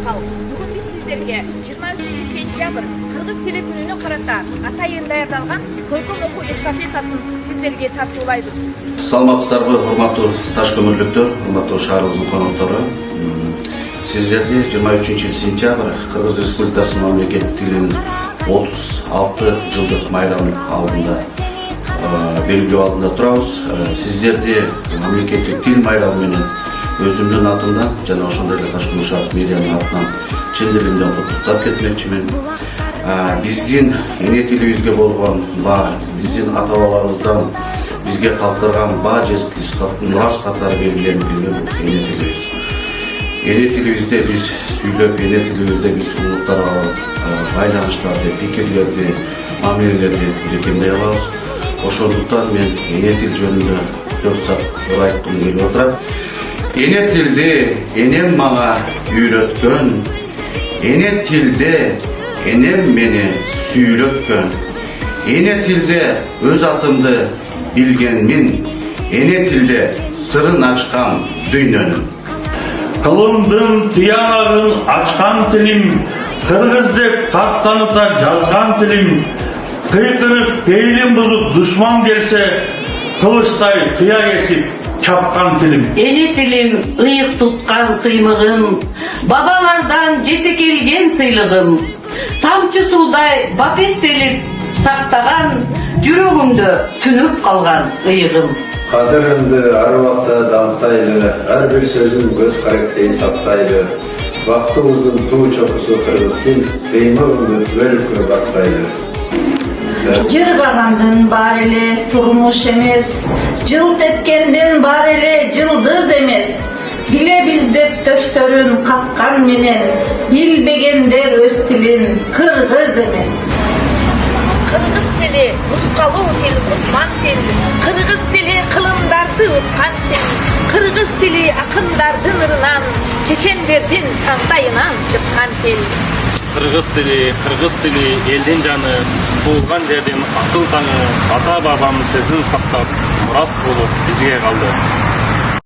кал. Бүгін біз сіздерге 23 сентябрь Қырғыз тілі күніне қарата атайын даярдалған көркем оқу эстафетасын сіздерге тартуулайбыз. Саламатсыздарбы, урматтуу таш көмүрлүктөр, урматтуу шаарыбыздын коноктору. Сиздерди 23 сентябрь Кыргыз Республикасынын мамлекеттик тилинин 36 жылдык майрамы алдында белгилөө алдында турабыз. Сиздерди мамлекеттик тил майрамы менен өзүмдүн атымдан жана ошондой эле Ташкын шаар мэриянын атынан чын дилимден куттуктап кетмекчимин. Биздин эне тилибизге болгон баа, биздин ата-бабаларыбыздан бизге калтырган баа жеткис мурас катары белгиленип келген эне тилибиз. Эне тилибизде биз сүйлөп, эне тилибизде биз улуттарга байланыштарды, пикирлерди, мамилелерди бекемдей алабыз. Ошондуктан мен эне тил жөнүндө 4 саат ой айткым келип отурат. Эне тилди энем мага үйрөткөн, эне тилде энем мени сүйрөткөн, эне тилде өз атымды билгенмин, эне тилде сырын ачкан дүйнөнүн. Кылымдын тыянагын ачкан тилим, кыргыз деп каттаныта жазган тилим, кыйкынып пейлин бузуп душман келсе, кылычтай кыя кесип чапкан тилим. Эне тилим ыйык туткан сыймыгым, бабалардан жете келген сыйлыгым, тамчы суудай бапестелип сактаган, жүрөгүмдө түнүп калган ыйыгым. Кадырымды ар убакта даңктайлы, ар бир сөзүн көз каректей сактайлы. Бактыбыздын туу чокусу кыргыз тил, сыймыгымды түбөлүккө бактайлы. Жыргагандын бар эле турмуш эмес, жылт эткендин бар эле жылдыз эмес. Билебиз деп төштөрүн каккан менен, билбегендер өз тилин кыргыз эмес. Кыргыз тили нускалуу тил, кутман тил, кыргыз тили кылымдарды уккан тил, кыргыз тили акындардын ырынан, чечендердин тандайынан чыккан тил. Кыргыз тили элдин жаны, туулган жердин асыл таңы, ата бабамыз сөзүн сактап, мурас болуп бизге калды.